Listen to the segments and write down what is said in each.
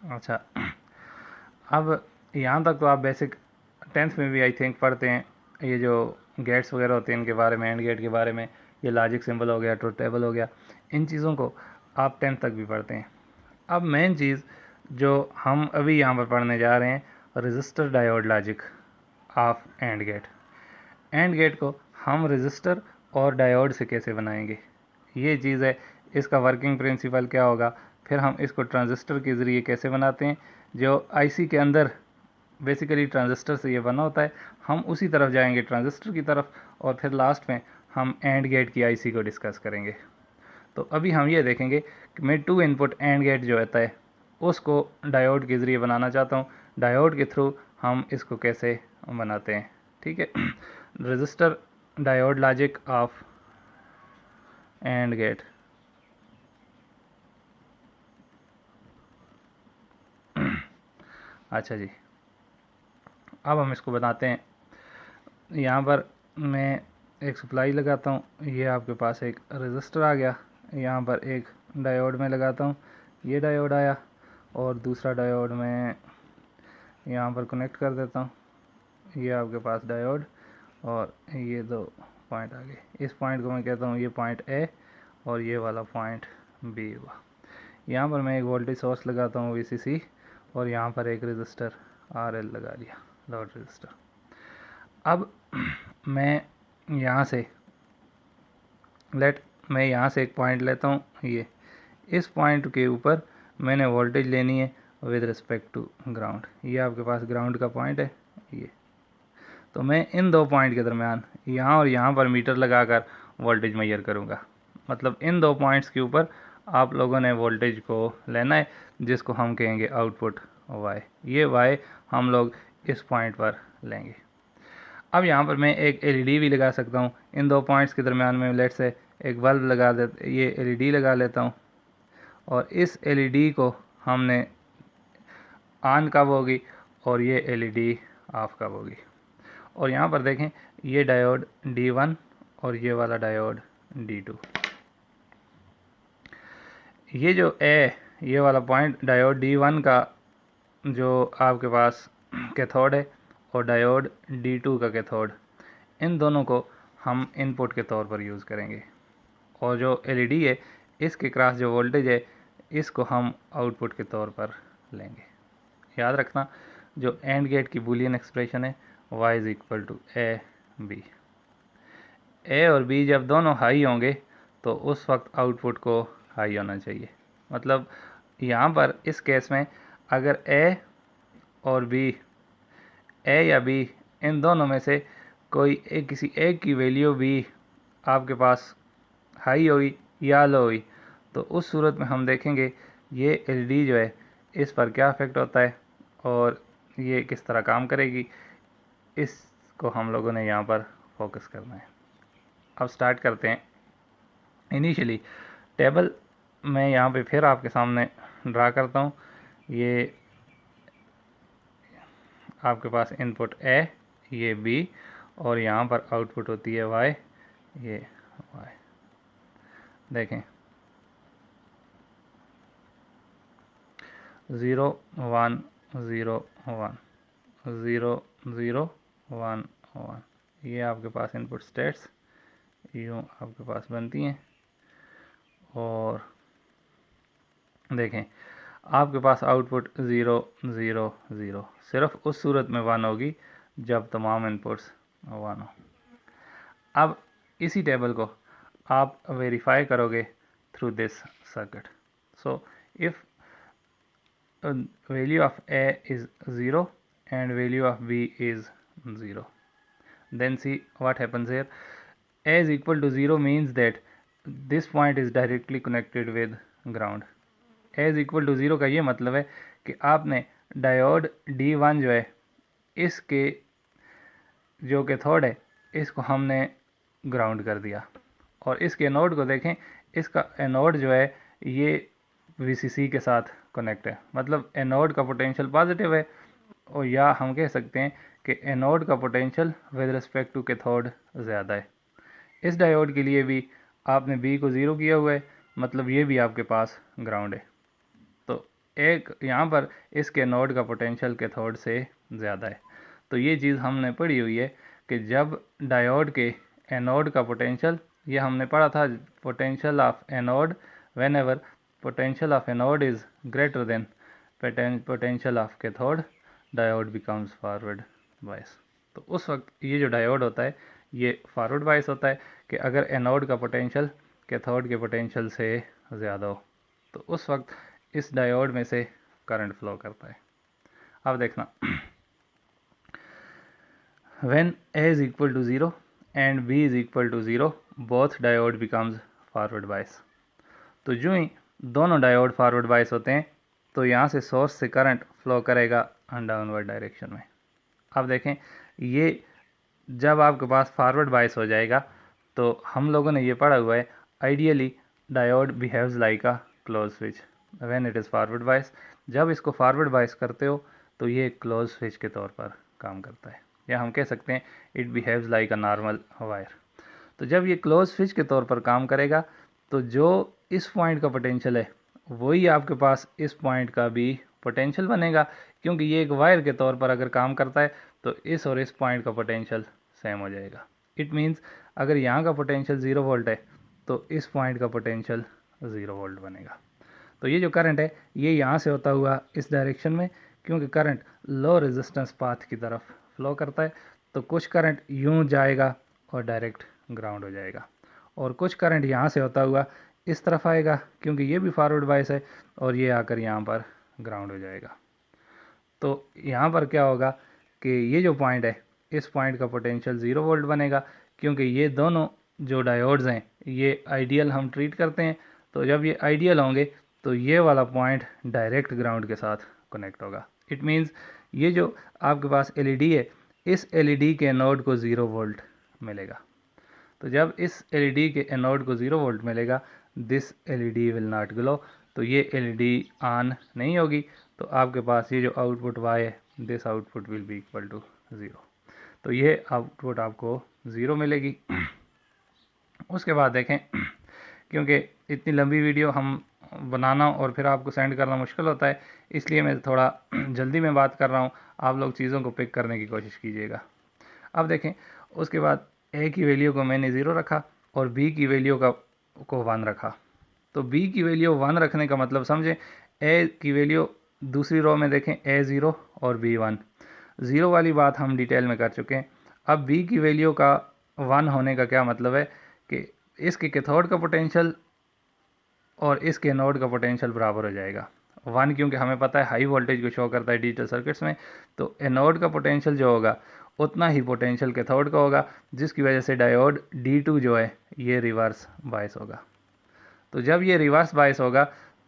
अच्छा, अब यहाँ तक तो आप बेसिक 10th में भी आई थिंक पढ़ते हैं, ये जो गेट्स वगैरह होते हैं इनके बारे में, एंड गेट के बारे में, ये लॉजिक सिंबल हो गया, ट्रुथ टेबल हो गया, इन चीज़ों को आप 10th तक भी पढ़ते हैं। अब मेन चीज़ जो हम अभी यहाँ पर पढ़ने जा रहे हैं, resistor diode logic of AND gate. AND gate को हम रजिस्टर और डायोड से कैसे बनाएंगे, ये चीज़ है। इसका वर्किंग प्रिंसिपल क्या होगा, फिर हम इसको ट्रांजिस्टर के ज़रिए कैसे बनाते हैं, जो आईसी के अंदर बेसिकली ट्रांजिस्टर से ये बना होता है, हम उसी तरफ जाएंगे, ट्रांजिस्टर की तरफ, और फिर लास्ट में हम एंड गेट की आईसी को डिस्कस करेंगे। तो अभी हम ये देखेंगे कि मैं 2 इनपुट एंड गेट जो होता है उसको डायोड के ज़रिए बनाना चाहता हूँ, डायोड के थ्रू हम इसको कैसे बनाते हैं, ठीक है। Resistor diode logic of AND gate. अच्छा जी, अब हम इसको बनाते हैं। यहाँ पर मैं एक सप्लाई लगाता हूँ, ये आपके पास एक रजिस्टर आ गया, यहाँ पर एक डायोड में लगाता हूँ, ये डायोड आया, और दूसरा डायोड मैं यहाँ पर कनेक्ट कर देता हूँ, ये आपके पास डायोड, और ये दो पॉइंट आ गए। इस पॉइंट को मैं कहता हूँ ये पॉइंट ए, और ये वाला पॉइंट बी हुआ। यहाँ पर मैं एक वोल्टेज सोर्स लगाता हूँ VCC, और यहाँ पर एक रजिस्टर RL लगा दिया, लोड रजिस्टर। अब मैं यहाँ से मैं यहाँ से एक पॉइंट लेता हूँ, ये इस पॉइंट के ऊपर मैंने वोल्टेज लेनी है विद रिस्पेक्ट टू ग्राउंड। ये आपके पास ग्राउंड का पॉइंट है ये। तो मैं इन दो पॉइंट के दरमियान यहाँ और यहाँ पर मीटर लगाकर वोल्टेज मेजर करूँगा। मतलब इन दो पॉइंट्स के ऊपर आप लोगों ने वोल्टेज को लेना है, जिसको हम कहेंगे आउटपुट Y। ये Y हम लोग इस पॉइंट पर लेंगे। अब यहाँ पर मैं एक LED भी लगा सकता हूँ इन दो पॉइंट्स के दरमियान में। लेट से एक बल्ब लगा दे, ये LED लगा लेता हूँ, और इस LED को हमने ऑन कब होगी और ये LED ऑफ कब होगी। और यहाँ पर देखें ये डायोड D1 और ये वाला डायोड D2। ये जो ये वाला पॉइंट डायोड D1 का जो आपके पास कैथोड है, और डायोड D2 का कैथोड, इन दोनों को हम इनपुट के तौर पर यूज़ करेंगे। और जो LED है इसके क्रॉस जो वोल्टेज है इसको हम आउटपुट के तौर पर लेंगे। याद रखना जो एंड गेट की बूलियन एक्सप्रेशन है y is equal to AB। A और बी जब दोनों हाई होंगे तो उस वक्त आउटपुट को हाई होना चाहिए। मतलब यहाँ पर इस केस में अगर ए और बी, ए या बी, इन दोनों में से कोई किसी एक की वैल्यू भी आपके पास हाई हुई या लो हुई, तो उस सूरत में हम देखेंगे ये LED जो है इस पर क्या इफेक्ट होता है और ये किस तरह काम करेगी, इसको हम लोगों ने यहाँ पर फोकस करना है। अब स्टार्ट करते हैं। इनिशियली टेबल मैं यहाँ पे फिर आपके सामने ड्रा करता हूँ। ये आपके पास इनपुट A, ये B, और यहाँ पर आउटपुट होती है Y, ये Y। देखें 0 1 0 1 0 0 1 1, ये आपके पास इनपुट स्टेट्स यूँ आपके पास बनती हैं। और देखें आपके पास आउटपुट 0 0 0 सिर्फ उस सूरत में 1 होगी जब तमाम इनपुट्स 1 हो। अब इसी टेबल को आप वेरीफाई करोगे through this circuit. So if value of A is 0 and value of B is 0, then see what happens here. A is equal to 0 means that this point is directly connected with ground. A is equal to 0 का ये मतलब है कि आपने diode D1 जो है इसके जो कैथोड है इसको हमने ग्राउंड कर दिया, और इसके एनोड को देखें, इसका एनोड जो है ये VCC के साथ कनेक्ट है। मतलब एनोड का पोटेंशियल पॉजिटिव है, और या हम कह सकते हैं कि एनोड का potential with respect to cathode ज़्यादा है। इस डायोड के लिए भी आपने B को 0 किया हुआ है, मतलब ये भी आपके पास ग्राउंड है। तो एक यहाँ पर इसके एनोड का पोटेंशियल कैथोड से ज़्यादा है। तो ये चीज़ हमने पढ़ी हुई है कि जब डायोड के एनोड का पोटेंशियल, ये हमने पढ़ा था, potential of anode when ever potential of anode is greater than potential of cathode diode becomes forward bias. तो उस वक्त ये जो डायोड होता है ये फॉरवर्ड बायस होता है कि अगर एनोड का पोटेंशियल कैथोड के पोटेंशियल से ज़्यादा हो तो उस वक्त इस डायोड में से करंट फ्लो करता है। अब देखना, when A is equal to 0 and B is equal to 0 both diode becomes forward bias। तो जो ही दोनों डायोड फॉरवर्ड बायस होते हैं तो यहाँ से सोर्स से करंट फ्लो करेगा डाउनवर्ड डायरेक्शन में। अब देखें, ये जब आपके पास फॉरवर्ड बायस हो जाएगा तो हम लोगों ने ये पढ़ा हुआ है, ideally diode behaves like a close switch when it is forward bias. जब इसको फॉरवर्ड बायस करते हो तो ये क्लोज स्विच के तौर पर काम करता है, या हम कह सकते हैं it behaves like a normal wire. तो जब ये क्लोज स्विच के तौर पर काम करेगा तो जो इस पॉइंट का पोटेंशियल है वही आपके पास इस पॉइंट का भी पोटेंशियल बनेगा, क्योंकि ये एक वायर के तौर पर अगर काम करता है तो इस और इस पॉइंट का पोटेंशियल सेम हो जाएगा। इट मीन्स अगर यहाँ का पोटेंशियल 0 वोल्ट है तो इस पॉइंट का पोटेंशियल 0 वोल्ट बनेगा। तो ये जो करंट है ये यहाँ से होता हुआ इस डायरेक्शन में, क्योंकि करंट लो रेजिस्टेंस पाथ की तरफ फ्लो करता है, तो कुछ करंट यूँ जाएगा और डायरेक्ट ग्राउंड हो जाएगा, और कुछ करंट यहाँ से होता हुआ इस तरफ आएगा क्योंकि ये भी फॉरवर्ड बायस है, और ये आकर यहाँ पर ग्राउंड हो जाएगा। तो यहाँ पर क्या होगा कि ये जो पॉइंट है इस पॉइंट का पोटेंशियल 0 वोल्ट बनेगा, क्योंकि ये दोनों जो डायोड्स हैं ये आइडियल हम ट्रीट करते हैं। तो जब ये आइडियल होंगे तो ये वाला पॉइंट डायरेक्ट ग्राउंड के साथ कनेक्ट होगा। इट मीन्स ये जो आपके पास एलईडी है इस एलईडी के एनोड को 0 वोल्ट मिलेगा। तो जब इस एलईडी के एनोड को 0 वोल्ट मिलेगा, this LED will not glow, तो ये एलईडी ऑन नहीं होगी, तो आपके पास ये जो आउटपुट वाई है this output will be equal to 0। तो ये आउटपुट आपको 0 मिलेगी। उसके बाद देखें, क्योंकि इतनी लंबी वीडियो हम बनाना और फिर आपको सेंड करना मुश्किल होता है, इसलिए मैं थोड़ा जल्दी में बात कर रहा हूँ, आप लोग चीज़ों को पिक करने की कोशिश कीजिएगा। अब देखें, उसके बाद ए की वैल्यू को मैंने 0 रखा और बी की वैल्यू को 1 रखा। तो बी की वैल्यू 1 रखने का मतलब समझें, ए की वैल्यू दूसरी रो में देखें ए 0 और बी 1। 0 वाली बात हम डिटेल में कर चुके हैं। अब बी की वैल्यू का 1 होने का क्या मतलब है कि इसके कैथोड का पोटेंशियल और इसके एनोड का पोटेंशियल बराबर हो जाएगा। 1 क्योंकि हमें पता है हाई वोल्टेज को शो करता है डिजिटल सर्किट्स में, तो एनोड का पोटेंशियल जो होगा उतना ही पोटेंशियल कैथोड का होगा, जिसकी वजह से डायोड D2 जो है ये रिवर्स बायस होगा। तो जब ये रिवर्स बायस होगा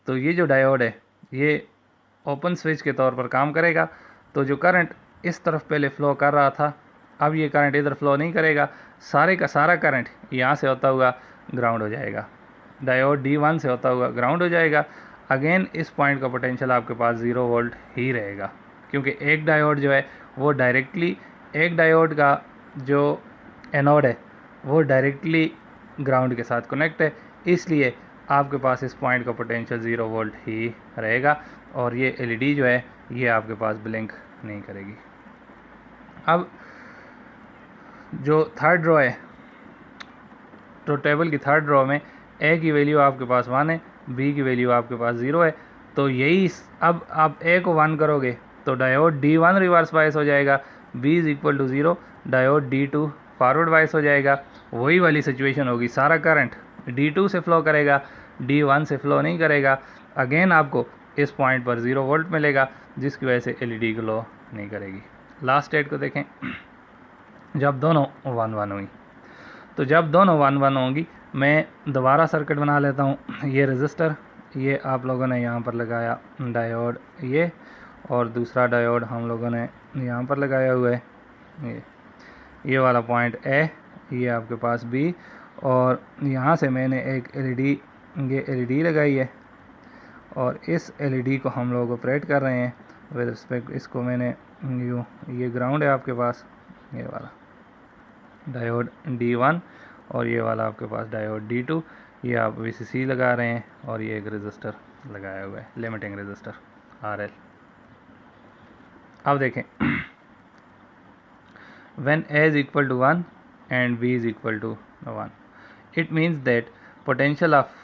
तो ये जो डायोड है ये ओपन स्विच के तौर पर काम करेगा। तो जो करंट इस तरफ पहले फ़्लो कर रहा था अब ये करंट इधर फ्लो नहीं करेगा, सारे का सारा करंट यहाँ से होता हुआ ग्राउंड हो जाएगा, डायोड D1 से होता हुआ ग्राउंड हो जाएगा। अगेन इस पॉइंट का पोटेंशियल आपके पास 0 वोल्ट ही रहेगा, क्योंकि एक डायोड जो है वो डायरेक्टली, एक डायोड का जो एनोड है वो डायरेक्टली ग्राउंड के साथ कनेक्ट है, इसलिए आपके पास इस पॉइंट का पोटेंशियल 0 वोल्ट ही रहेगा, और ये एलईडी जो है ये आपके पास ब्लिंक नहीं करेगी। अब जो थर्ड रो है, तो टेबल की थर्ड रो में ए की वैल्यू आपके पास 1 है, बी की वैल्यू आपके पास 0 है। तो यही अब आप ए को 1 करोगे तो डायोड D1 रिवर्स बायस हो जाएगा, B is equal to 0, diode D2 forward bias हो जाएगा। वही वाली सिचुएशन होगी, सारा करंट D2 से फ्लो करेगा, D1 से फ्लो नहीं करेगा। अगेन आपको इस पॉइंट पर 0 वोल्ट मिलेगा, जिसकी वजह से एलईडी ग्लो नहीं करेगी। लास्ट स्टेट को देखें, जब दोनों 1-1 हुई, तो जब दोनों 1-1 होंगी, मैं दोबारा सर्किट बना लेता हूँ। ये रजिस्टर ये आप लोगों ने यहाँ पर लगाया डायोड ये, और दूसरा डायोड हम लोगों ने यहाँ पर लगाया हुआ है ये वाला पॉइंट ए, ये आपके पास बी, और यहाँ से मैंने एक एलईडी, ये एलईडी लगाई है, और इस एलईडी को हम लोग ऑपरेट कर रहे हैं विद रिस्पेक्ट, इसको मैंने यूँ, ये ग्राउंड है आपके पास, ये वाला डायोड D1 और ये वाला आपके पास डायोड D2, ये आप VCC लगा रहे हैं, और ये एक रजिस्टर लगाया हुआ है, लिमिटिंग रजिस्टर। RL। अब देखें when A is equal to 1 and B is equal to 1, it means that potential of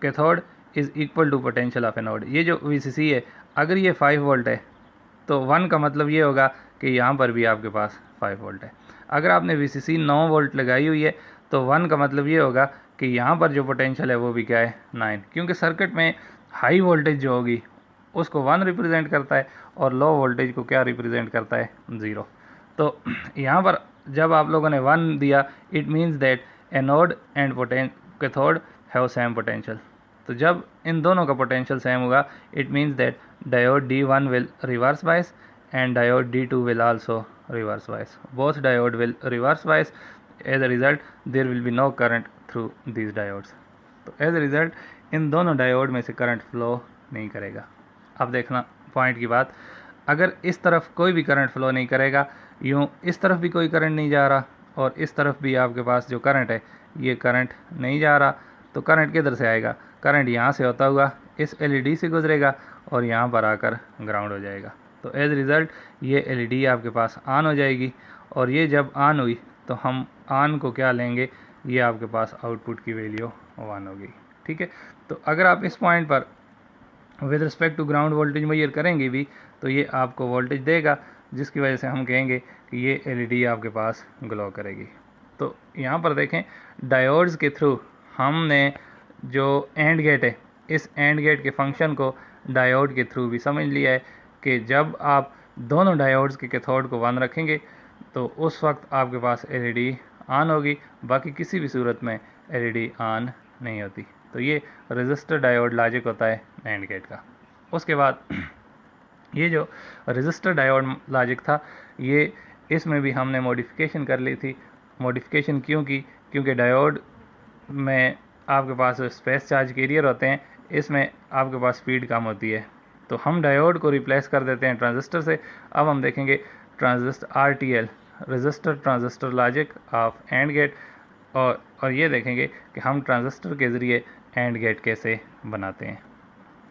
cathode is equal to potential of anode। ये जो VCC है अगर ये 5 वोल्ट है तो 1 का मतलब ये होगा कि यहाँ पर भी आपके पास 5 वोल्ट है। अगर आपने VCC 9 वोल्ट लगाई हुई है तो 1 का मतलब ये होगा कि यहाँ पर जो पोटेंशियल है वो भी क्या है 9, क्योंकि सर्किट में हाई वोल्टेज जो होगी उसको 1 रिप्रेजेंट करता है और लो वोल्टेज को क्या रिप्रेजेंट करता है 0। तो यहाँ पर जब आप लोगों ने 1 दिया it means that anode and cathode have same potential. तो जब इन दोनों का पोटेंशियल सेम होगा it means that diode D1 will reverse bias and diode D2 will also reverse bias. Both diode will reverse bias. As a result there will be no current through these diodes. तो as a result इन दोनों diode में से current flow नहीं करेगा। अब देखना point की बात, अगर इस तरफ कोई भी करंट फ्लो नहीं करेगा, यूँ इस तरफ भी कोई करंट नहीं जा रहा और इस तरफ भी आपके पास जो करंट है ये करंट नहीं जा रहा, तो करंट किधर से आएगा? करंट यहाँ से होता हुआ इस LED से गुजरेगा और यहाँ पर आकर ग्राउंड हो जाएगा। तो एज रिज़ल्ट ये LED आपके पास ऑन हो जाएगी और ये जब ऑन हुई तो हम ऑन को क्या लेंगे, ये आपके पास आउटपुट की वैल्यू 1 होगी। ठीक है, तो अगर आप इस पॉइंट पर with respect to ground voltage measure करेंगे भी तो ये आपको वोल्टेज देगा, जिसकी वजह से हम कहेंगे कि ये LED आपके पास ग्लो करेगी। तो यहाँ पर देखें डायोड्स के थ्रू हमने जो एंड गेट है इस एंड गेट के फंक्शन को डायोड के थ्रू भी समझ लिया है कि जब आप दोनों डायोड्स के कैथोड को 1 रखेंगे तो उस वक्त आपके पास LED ऑन होगी, बाकी किसी भी सूरत में LED ऑन नहीं होती। तो ये रजिस्टर डायोड लॉजिक होता है एंड गेट का। उसके बाद ये जो रजिस्टर डायोड लॉजिक था ये इसमें भी हमने मॉडिफिकेशन कर ली थी। मॉडिफिकेशन क्यों की? क्योंकि डायोड में आपके पास स्पेस चार्ज कैरियर होते हैं, इसमें आपके पास स्पीड कम होती है, तो हम डायोड को रिप्लेस कर देते हैं ट्रांजिस्टर से। अब हम देखेंगे transistor RTL resistor transistor logic of AND gate और ये देखेंगे कि हम ट्रांजिस्टर के ज़रिए एंड गेट कैसे बनाते हैं।